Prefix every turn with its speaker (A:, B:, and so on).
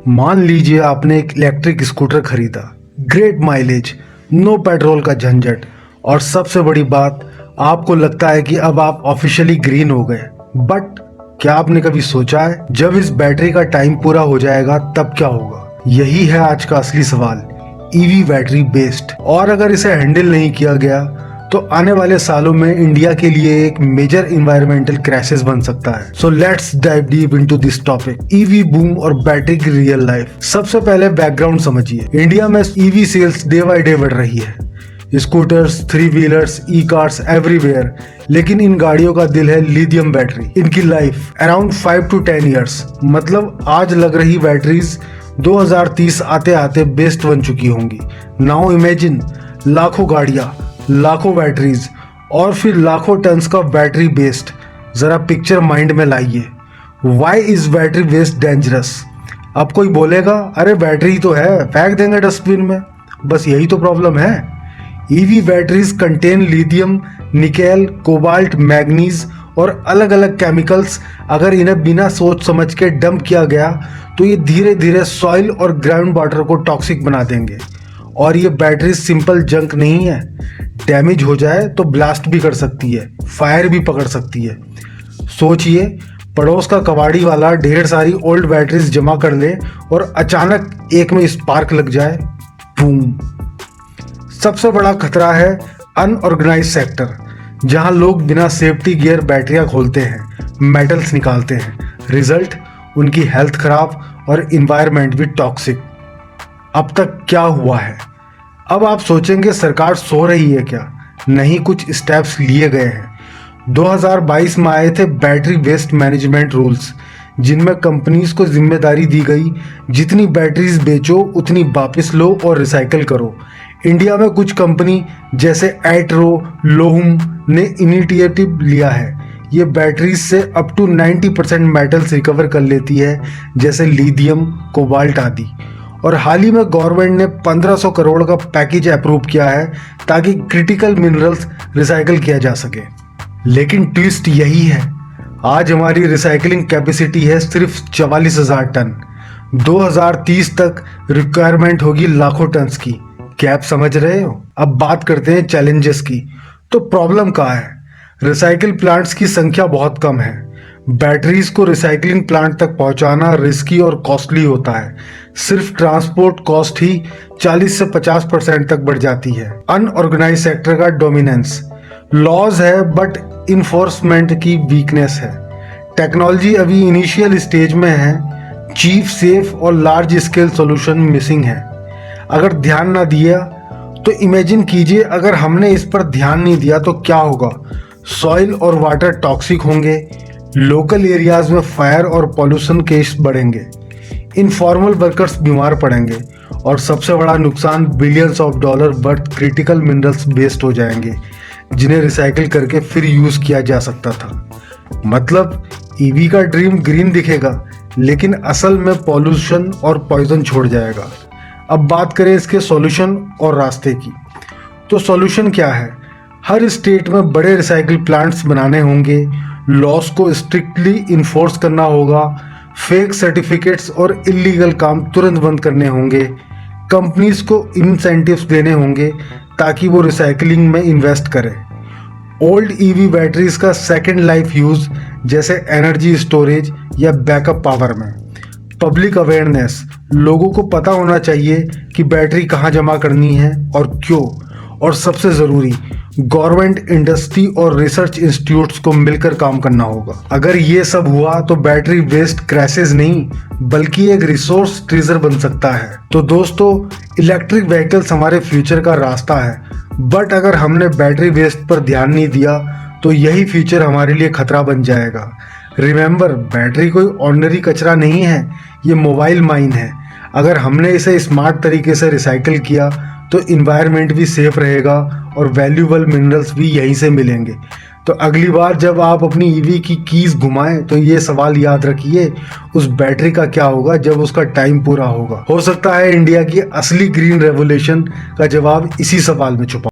A: मान लीजिए आपने एक इलेक्ट्रिक स्कूटर खरीदा, ग्रेट माइलेज, नो पेट्रोल का झंझट और सबसे बड़ी बात, आपको लगता है कि अब आप ऑफिशियली ग्रीन हो गए। बट क्या आपने कभी सोचा है जब इस बैटरी का टाइम पूरा हो जाएगा तब क्या होगा? यही है आज का असली सवाल, ईवी बैटरी बेस्ड। और अगर इसे हैंडल नहीं किया गया तो आने वाले सालों में इंडिया के लिए एक मेजर इन्वायरमेंटल क्राइसिस बन सकता है। So let's dive deep into this topic, EV boom और बैटरी की रियल लाइफ। सबसे पहले बैकग्राउंड समझिए। इंडिया में EV sales day by day बढ़ रही है। Scooters, three wheelers, e cars everywhere, लेकिन इन गाड़ियों का दिल है लिथियम बैटरी। इनकी लाइफ अराउंड 5 to 10 ईयर्स, मतलब आज लग रही बैटरीज 2030 आते आते बेस्ट बन चुकी होंगी। नाउ इमेजिन लाखों गाड़ियां, लाखों बैटरीज और फिर लाखों टन्स का बैटरी वेस्ट। जरा पिक्चर माइंड में लाइए। Why is battery waste dangerous? अब कोई बोलेगा अरे बैटरी तो है, फेंक देंगे डस्टबिन में। बस यही तो प्रॉब्लम है। EV batteries contain lithium, nickel, cobalt, manganese और अलग अलग केमिकल्स। अगर इन्हें बिना सोच समझ के डंप किया गया तो ये धीरे धीरे सॉइल और ग्राउंड वाटर को टॉक्सिक बना देंगे। और ये बैटरी सिंपल जंक नहीं है, डैमेज हो जाए तो ब्लास्ट भी कर सकती है, फायर भी पकड़ सकती है। सोचिए, पड़ोस का कबाड़ी वाला ढेर सारी ओल्ड बैटरीज जमा कर ले और अचानक एक में स्पार्क लग जाए, बूम। सबसे बड़ा खतरा है अनऑर्गेनाइज सेक्टर, जहां लोग बिना सेफ्टी गियर बैटरियां खोलते हैं, मेटल्स निकालते हैं। रिजल्ट, उनकी हेल्थ खराब और इन्वायरमेंट भी टॉक्सिक। अब तक क्या हुआ है? अब आप सोचेंगे सरकार सो रही है क्या? नहीं, कुछ स्टेप्स लिए गए हैं। 2022 में आए थे बैटरी वेस्ट मैनेजमेंट रूल्स, जिनमें कंपनीज को जिम्मेदारी दी गई जितनी बैटरीज बेचो उतनी वापस लो और रिसाइकल करो। इंडिया में कुछ कंपनी जैसे एट्रो, लोहम ने इनिशिएटिव लिया है। ये बैटरीज से अप टू 90% मेटल्स रिकवर कर लेती है, जैसे लिथियम, कोबाल्ट आदि। और हाल ही में गवर्नमेंट ने 1500 करोड़ का पैकेज अप्रूव किया है ताकि क्रिटिकल मिनरल्स रिसाइकल किया जा सके। लेकिन ट्विस्ट यही है, आज हमारी रिसाइकलिंग कैपेसिटी है सिर्फ 44,000 टन। 2030 तक रिक्वायरमेंट होगी लाखों टन्स की। क्या आप समझ रहे हो? अब बात करते हैं चैलेंजेस की। तो प्रॉब्लम कहाँ है? रिसाइकिल प्लांट्स की संख्या बहुत कम है। बैटरीज को रिसाइकलिंग प्लांट तक पहुंचाना रिस्की और कॉस्टली होता है। सिर्फ ट्रांसपोर्ट कॉस्ट ही 40 से 50% तक बढ़ जाती है। अनऑर्गेनाइज सेक्टर का डोमिनेंस, लॉज है बट इन्फोर्समेंट की वीकनेस है। टेक्नोलॉजी अभी इनिशियल स्टेज में है, चीप, सेफ और लार्ज स्केल सॉल्यूशन मिसिंग है। अगर ध्यान ना दिया तो इमेजिन कीजिए, अगर हमने इस पर ध्यान नहीं दिया तो क्या होगा? सॉइल और वाटर टॉक्सिक होंगे, लोकल एरियाज में फायर और पॉल्यूशन केस बढ़ेंगे, इनफॉर्मल वर्कर्स बीमार पड़ेंगे और सबसे बड़ा नुकसान, billions of dollar worth critical minerals waste हो जाएंगे, जिन्हें रिसाइकिल करके फिर यूज किया जा सकता था। मतलब ईवी का ड्रीम ग्रीन दिखेगा, लेकिन असल में पॉल्यूशन और पॉइजन छोड़ जाएगा। अब बात करें इसके सॉल्यूशन और रास्ते की। तो सॉल्यूशन क्या है? हर स्टेट में बड़े रिसाइकिल प्लांट्स बनाने होंगे, लॉस को स्ट्रिक्टली इन्फोर्स करना होगा, फेक सर्टिफिकेट्स और इलीगल काम तुरंत बंद करने होंगे, कंपनीज को इंसेंटिव्स देने होंगे ताकि वो रिसाइकलिंग में इन्वेस्ट करें। ओल्ड ईवी बैटरीज का सेकेंड लाइफ यूज, जैसे एनर्जी स्टोरेज या बैकअप पावर में। पब्लिक अवेयरनेस, लोगों को पता होना चाहिए कि बैटरी कहाँ जमा करनी है और क्यों। और सबसे ज़रूरी, गवर्नमेंट, इंडस्ट्री और रिसर्च इंस्टीट्यूट्स को मिलकर काम करना होगा। अगर ये सब हुआ तो बैटरी वेस्ट क्राइसिस नहीं बल्कि एक रिसोर्स ट्रेजर बन सकता है। तो दोस्तों, इलेक्ट्रिक व्हीकल्स हमारे फ्यूचर का रास्ता है, बट अगर हमने बैटरी वेस्ट पर ध्यान नहीं दिया तो यही फ्यूचर हमारे लिए खतरा बन जाएगा। रिमेंबर, बैटरी कोई ऑर्डिनरी कचरा नहीं है, ये मोबाइल माइन है। अगर हमने इसे स्मार्ट तरीके से रिसाइकिल किया तो इन्वायरमेंट भी सेफ रहेगा और वैल्यूएबल मिनरल्स भी यहीं से मिलेंगे। तो अगली बार जब आप अपनी ईवी की कीज घुमाएं तो ये सवाल याद रखिए, उस बैटरी का क्या होगा जब उसका टाइम पूरा होगा? हो सकता है इंडिया की असली ग्रीन रेवोल्यूशन का जवाब इसी सवाल में छुपा।